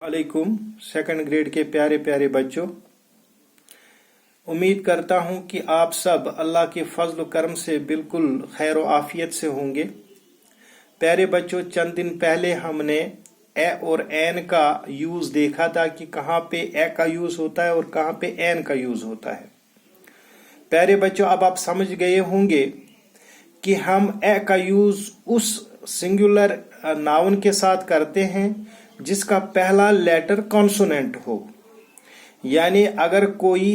वालेकुम second grade के प्यारे प्यारे बच्चों। उम्मीद करता हूं कि आप सब अल्लाह के फजल करम से बिल्कुल खैर व आफियत से होंगे। प्यारे बच्चों, चंद दिन पहले हमने ए और एन का यूज देखा था कि कहाँ पे ए का यूज होता है और कहाँ पे एन का यूज होता है। प्यारे बच्चों, अब आप समझ गए होंगे कि हम ए का यूज उस सिंगुलर नाउन के साथ करते हैं जिसका पहला लेटर कॉन्सोनेंट हो। यानी अगर कोई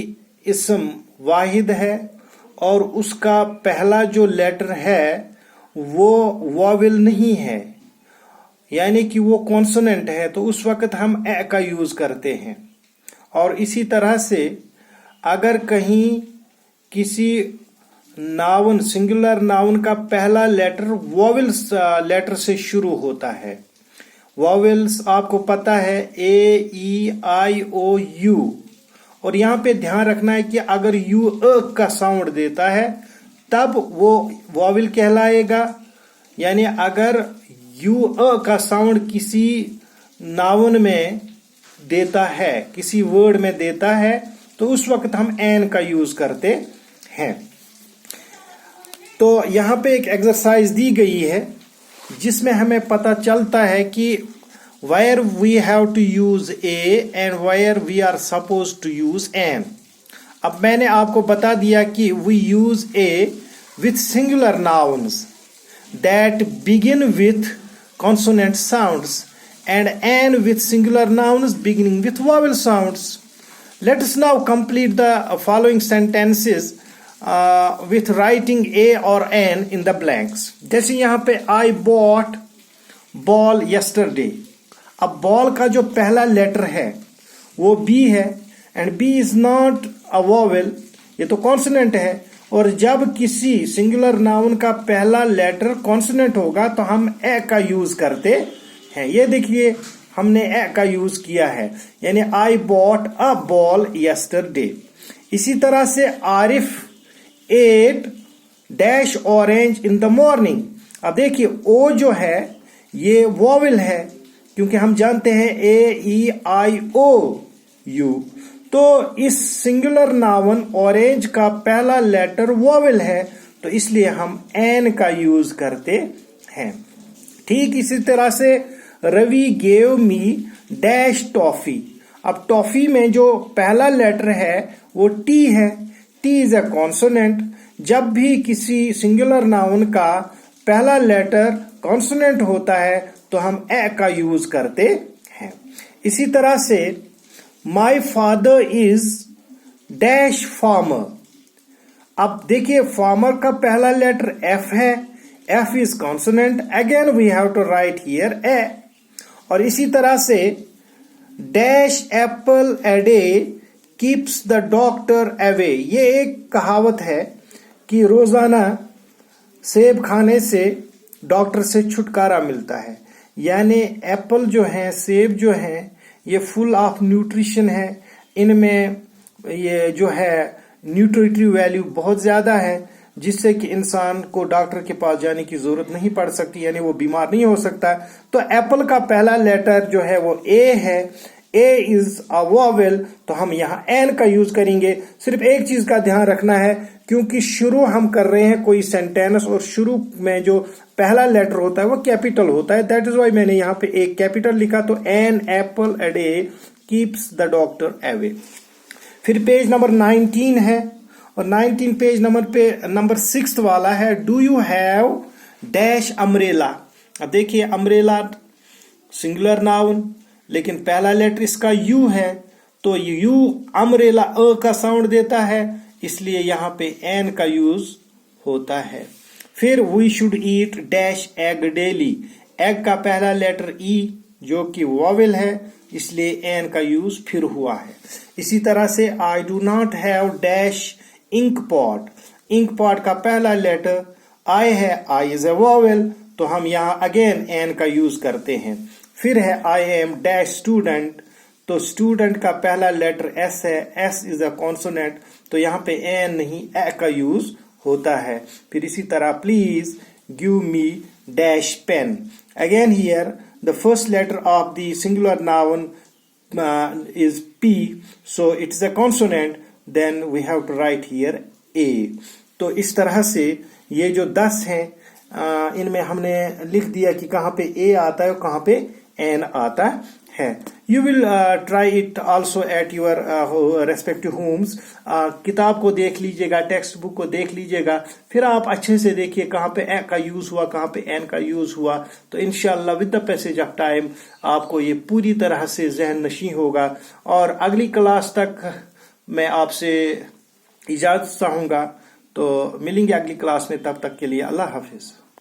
इस्म वाहिद है और उसका पहला जो लेटर है वो वॉवेल नहीं है, यानी कि वो कॉन्सोनेंट है, तो उस वक्त हम ए का यूज करते हैं। और इसी तरह से अगर कहीं किसी नाउन सिंगुलर नाउन का पहला लेटर वॉवेल्स लेटर से शुरू होता है। वॉवेल्स आपको पता है ए ई आई ओ यू, और यहाँ पे ध्यान रखना है कि अगर यू का साउंड देता है तब वो वॉवेल कहलाएगा। यानी अगर यू का साउंड किसी नाउन में देता है, किसी वर्ड में देता है, तो उस वक्त हम एन का यूज करते हैं। तो यहाँ पे एक एक्सरसाइज दी गई है जिसमें हमें पता चलता है कि where we have to use a and where we are supposed to use an। अब मैंने आपको बता दिया कि we use a with singular nouns that begin with consonant sounds and an with singular nouns beginning with vowel sounds। Let us now complete the following sentences with writing a or an in the blanks। जैसे यहाँ पे I bought ball yesterday। अब ball का जो पहला letter है वो B है, and B is not a vowel, ये तो कॉन्सोनेंट है। और जब किसी सिंगुलर नाउन का पहला लेटर कॉन्सोनेंट होगा तो हम ए का यूज करते हैं। ये देखिए हमने ए का यूज किया है, यानी I bought a ball yesterday. इसी तरह से Arif ate dash orange in the morning. अब देखिए ओ जो है ये वॉवेल है, क्योंकि हम जानते हैं ए ई आई ओ यू। तो इस सिंगुलर नाउन ऑरेंज का पहला लेटर वॉवेल है, तो इसलिए हम एन का यूज करते हैं। ठीक इसी तरह से Ravi gave me dash toffee. अब टॉफी में जो पहला लेटर है वो टी है। T is a consonant. जब भी किसी सिंगुलर नाउन का पहला लेटर कॉन्सोनेंट होता है तो हम ए का यूज करते हैं। इसी तरह से my father is dash farmer. अब देखिए फार्मर का पहला लेटर एफ है, F is consonant, again we have to write here A. और इसी तरह से dash apple a day keeps the doctor away. ये एक कहावत है कि रोजाना सेब खाने से डॉक्टर से छुटकारा मिलता है। यानी एप्पल जो है, सेब जो है, ये फुल ऑफ न्यूट्रिशन है। इनमें ये जो है न्यूट्रिटिव वैल्यू बहुत ज्यादा है, जिससे कि इंसान को डॉक्टर के पास जाने की जरूरत नहीं पड़ सकती, यानी वो बीमार नहीं हो सकता। तो एप्पल का पहला लेटर जो है वो ए है, ए इज अ वॉवेल, तो हम यहाँ एन का यूज करेंगे। सिर्फ एक चीज का ध्यान रखना है, क्योंकि शुरू हम कर रहे हैं कोई सेंटेंस और शुरू में जो पहला लेटर होता है वो कैपिटल होता है, दैट इज वाई मैंने यहाँ पे एक कैपिटल लिखा। तो an apple a day keeps the doctor away. फिर पेज नंबर 19 है, और 19 पेज नंबर 6 वाला है, do you have dash umbrella. अब देखिए अम्ब्रेला सिंगुलर नाउन, लेकिन पहला लेटर इसका यू है, तो यू अम्ब्रेला अ का साउंड देता है, इसलिए यहाँ पे एन का यूज होता है। फिर we should eat dash egg daily. Egg का पहला लेटर ई जो कि वॉवेल है, इसलिए एन का यूज फिर हुआ है। इसी तरह से I do not have dash ink pot. Ink pot का पहला लेटर आई है, आई इज ए वॉवेल, तो हम यहाँ अगेन एन का यूज करते हैं। फिर है आई एम डैश स्टूडेंट, तो स्टूडेंट का पहला लेटर एस है, एस इज अ कॉन्सोनेंट, तो यहाँ पे एन नहीं ए का यूज होता है। फिर इसी तरह please give me dash pen. Again here the first letter of the singular noun is P, so it is a consonant, then we have to write here A. तो इस तरह से ये जो 10 हैं इनमें हमने लिख दिया कि कहाँ पे A आता है और कहाँ पे N आता है. You will try it also at your respective homes. किताब को देख लीजिएगा, टेक्स्ट बुक को देख लीजिएगा, फिर आप अच्छे से देखिए कहाँ पे ए का यूज हुआ, कहाँ पे एन का यूज हुआ. तो इंशाल्लाह with the passage of time आपको ये पूरी तरह से जहन नशी होगा. और अगली क्लास तक मैं आपसे इजाजत चाहूंगा. तो मिलेंगे अगली क्लास में, तब तक के लिए अल्लाह हाफिज.